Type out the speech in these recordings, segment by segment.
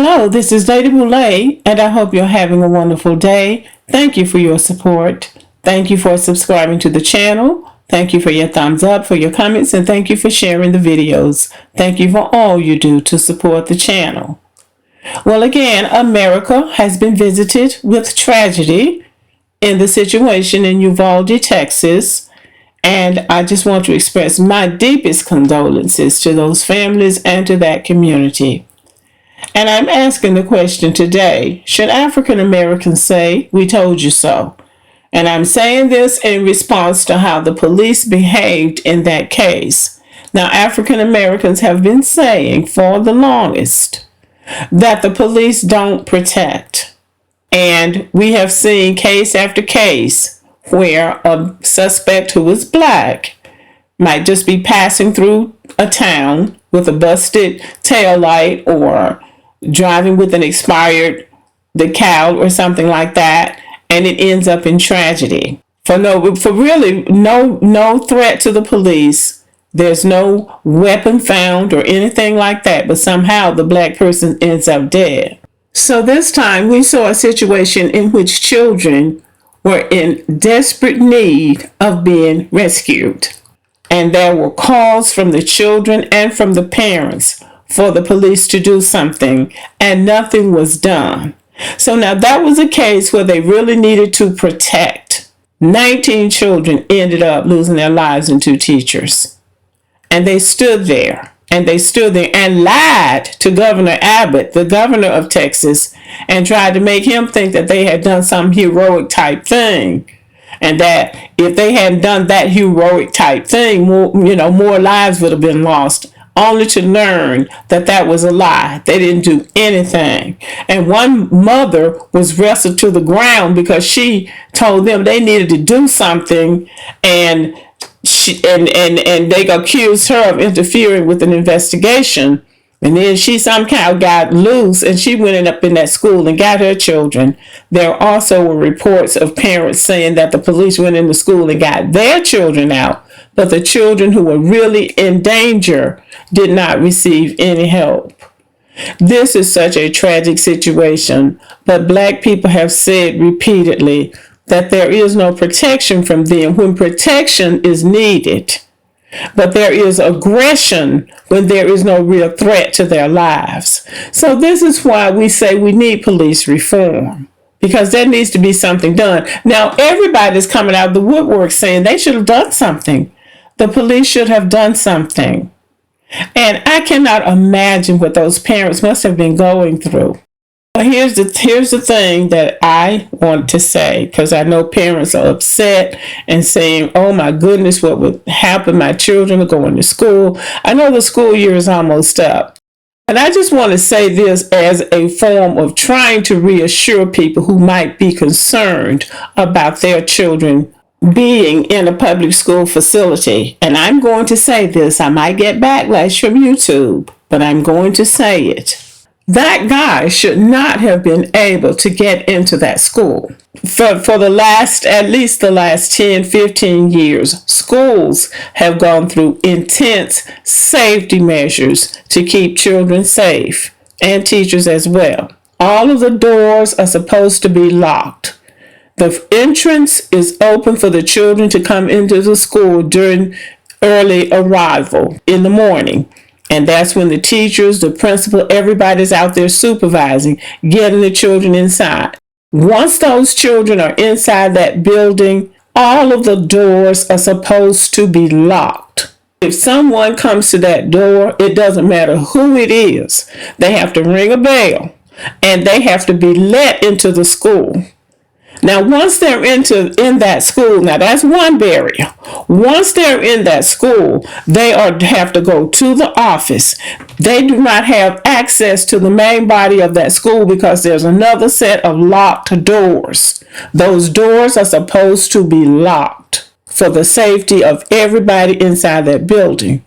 Hello, this is Lady Boulay, and I hope you're having a wonderful day. Thank you for your support. Thank you for subscribing to the channel. Thank you for your thumbs up, for your comments, and thank you for sharing the videos. Thank you for all you do to support the channel. Well, again, America has been visited with tragedy in the situation in Uvalde, Texas. And I just want to express my deepest condolences to those families and to that community. And I'm asking the question today, should African Americans say, "We told you so"? And I'm saying this in response to how the police behaved in that case. Now, African Americans have been saying for the longest that the police don't protect. And we have seen case after case where a suspect who is black might just be passing through a town with a busted taillight or driving with an expired decal or something like that, and it ends up in tragedy. For really no threat to the police. There's no weapon found or anything like that, but somehow the black person ends up dead. So this time we saw a situation in which children were in desperate need of being rescued. And there were calls from the children and from the parents for the police to do something, and nothing was done. So now that was a case where they really needed to protect. 19 children ended up losing their lives and 2 teachers. And they stood there and lied to Governor Abbott, the governor of Texas, and tried to make him think that they had done some heroic type thing. And that if they hadn't done that heroic type thing, more lives would have been lost, only to learn that that was a lie. They didn't do anything. And one mother was wrestled to the ground because she told them they needed to do something, and they accused her of interfering with an investigation. And then she somehow got loose, and she went up in that school and got her children. There also were reports of parents saying that the police went in the school and got their children out, but the children who were really in danger did not receive any help. This is such a tragic situation, but black people have said repeatedly that there is no protection from them when protection is needed. But there is aggression when there is no real threat to their lives. So this is why we say we need police reform, because there needs to be something done. Now, everybody's coming out of the woodwork saying they should have done something. The police should have done something. And I cannot imagine what those parents must have been going through. Here's the thing that I want to say, because I know parents are upset and saying, "Oh my goodness, what would happen? My children are going to school." I know the school year is almost up. And I just want to say this as a form of trying to reassure people who might be concerned about their children being in a public school facility. And I'm going to say this. I might get backlash from YouTube, but I'm going to say it. That guy should not have been able to get into that school. For at least the last 10, 15 years, schools have gone through intense safety measures to keep children safe, and teachers as well. All of the doors are supposed to be locked. The entrance is open for the children to come into the school during early arrival in the morning. And that's when the teachers, the principal, everybody's out there supervising, getting the children inside. Once those children are inside that building, all of the doors are supposed to be locked. If someone comes to that door, it doesn't matter who it is. They have to ring a bell, and they have to be let into the school. Now, once they're in that school, now that's one barrier. Once they're in that school, they have to go to the office. They do not have access to the main body of that school because there's another set of locked doors. Those doors are supposed to be locked for the safety of everybody inside that building.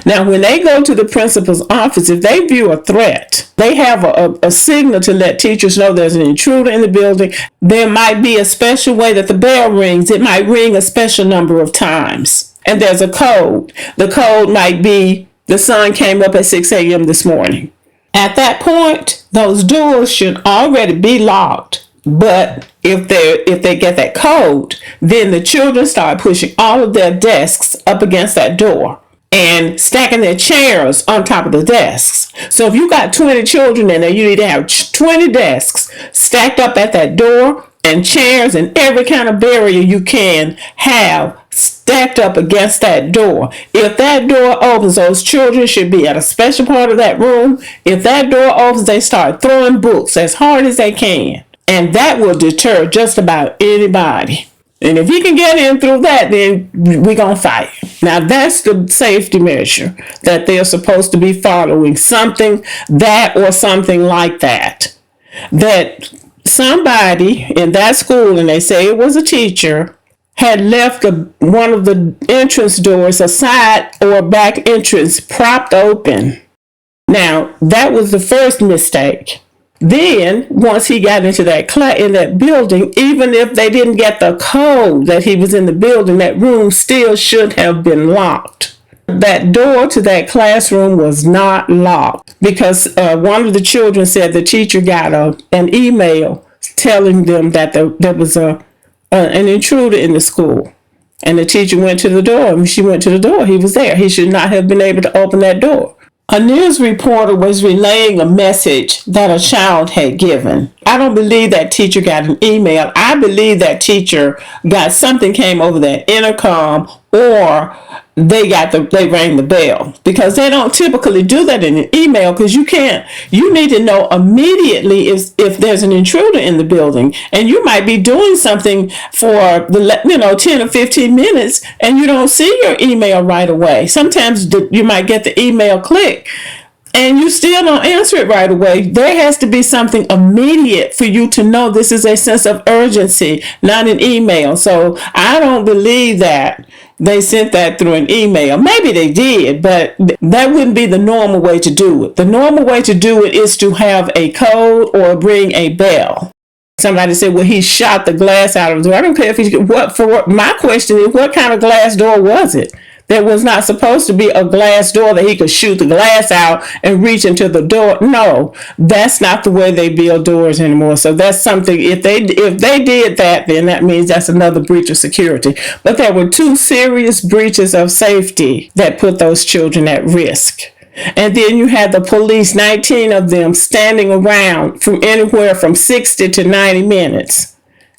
Now, when they go to the principal's office, if they view a threat, they have a signal to let teachers know there's an intruder in the building. There might be a special way that the bell rings. It might ring a special number of times. And there's a code. The code might be, the sun came up at 6 a.m. this morning. At that point, Those doors should already be locked. But if they get that code, then the children start pushing all of their desks up against that door and stacking their chairs on top of the desks. So if you got 20 children in there, you need to have 20 desks stacked up at that door, and chairs and every kind of barrier you can have stacked up against that door. If that door opens, those children should be at a special part of that room. If that door opens, they start throwing books as hard as they can. And that will deter just about anybody. And if you can get in through that, then we're going to fight. Now, that's the safety measure that they're supposed to be following. Something that or something like that. That somebody in that school, and they say it was a teacher, had left one of the entrance doors, a side or back entrance, propped open. Now, that was the first mistake. Then, once he got into in that building, even if they didn't get the code that he was in the building, that room still should have been locked. That door to that classroom was not locked because one of the children said the teacher got an email telling them that there was an intruder in the school. And the teacher went to the door. When she went to the door, he was there. He should not have been able to open that door. A news reporter was relaying a message that a child had given. I don't believe that teacher got an email. I believe that teacher got something came over that intercom, or they rang the bell, because they don't typically do that in an email, because you need to know immediately if there's an intruder in the building, and you might be doing something for 10 or 15 minutes and you don't see your email right away. Sometimes you might get the email click and you still don't answer it right away. There has to be something immediate for you to know this is a sense of urgency, not an email. So I don't believe that they sent that through an email. Maybe they did, but that wouldn't be the normal way to do it. The normal way to do it is to have a code or ring a bell. Somebody said, well, he shot the glass out of the door. I don't care if my question is, what kind of glass door was it? There was not supposed to be a glass door that he could shoot the glass out and reach into the door. No, that's not the way they build doors anymore. So that's something, if they did that, then that means that's another breach of security. But there were 2 serious breaches of safety that put those children at risk. And then you had the police, 19 of them, standing around from anywhere from 60 to 90 minutes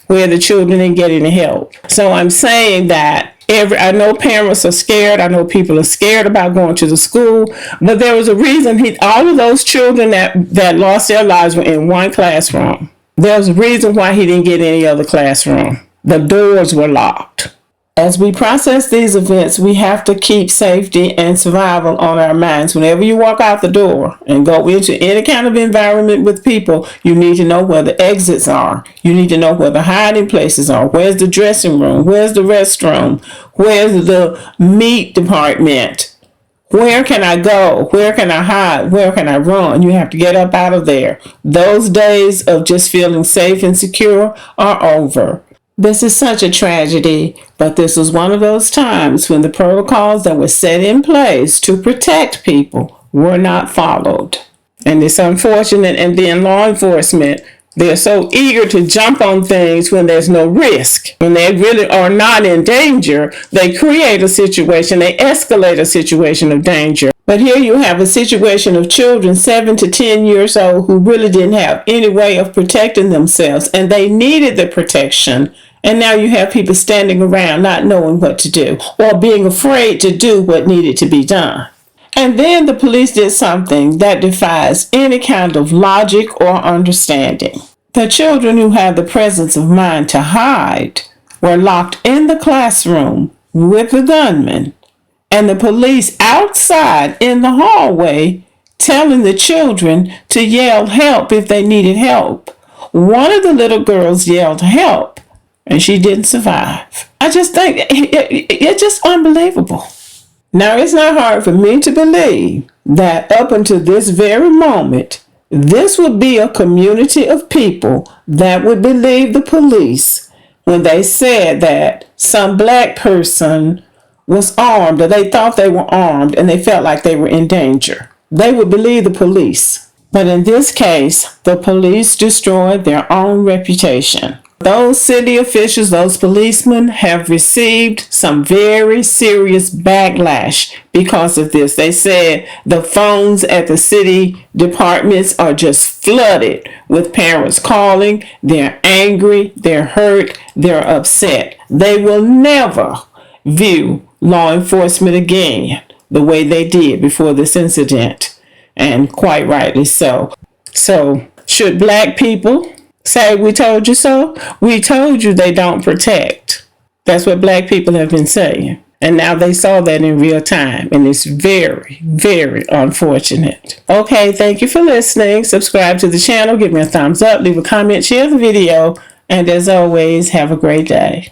where the children didn't get any help. So I'm saying that I know parents are scared. I know people are scared about going to the school, but there was a reason all of those children that lost their lives were in one classroom. There was a reason why he didn't get any other classroom. The doors were locked. As we process these events, we have to keep safety and survival on our minds. Whenever you walk out the door and go into any kind of environment with people, you need to know where the exits are. You need to know where the hiding places are. Where's the dressing room? Where's the restroom? Where's the meat department? Where can I go? Where can I hide? Where can I run? You have to get up out of there. Those days of just feeling safe and secure are over. This is such a tragedy, but this was one of those times when the protocols that were set in place to protect people were not followed. And it's unfortunate, and then law enforcement, they're so eager to jump on things when there's no risk. When they really are not in danger, they create a situation, they escalate a situation of danger. But here you have a situation of children 7 to 10 years old who really didn't have any way of protecting themselves, and they needed the protection. And now you have people standing around not knowing what to do or being afraid to do what needed to be done. And then the police did something that defies any kind of logic or understanding. The children who had the presence of mind to hide were locked in the classroom with the gunman, and the police outside in the hallway telling the children to yell help if they needed help. One of the little girls yelled help, and she didn't survive. I just think it's just unbelievable. Now, it's not hard for me to believe that up until this very moment, this would be a community of people that would believe the police when they said that some black person was armed, or they thought they were armed, and they felt like they were in danger. They would believe the police. But in this case, the police destroyed their own reputation. Those city officials, those policemen have received some very serious backlash because of this. They said the phones at the city departments are just flooded with parents calling. They're angry, they're hurt, they're upset. They will never view law enforcement again the way they did before this incident, and quite rightly so. So, should black people say, "We told you so"? We told you they don't protect. That's what black people have been saying. And now they saw that in real time. And it's very, very unfortunate. Okay, thank you for listening. Subscribe to the channel. Give me a thumbs up. Leave a comment. Share the video. And as always, have a great day.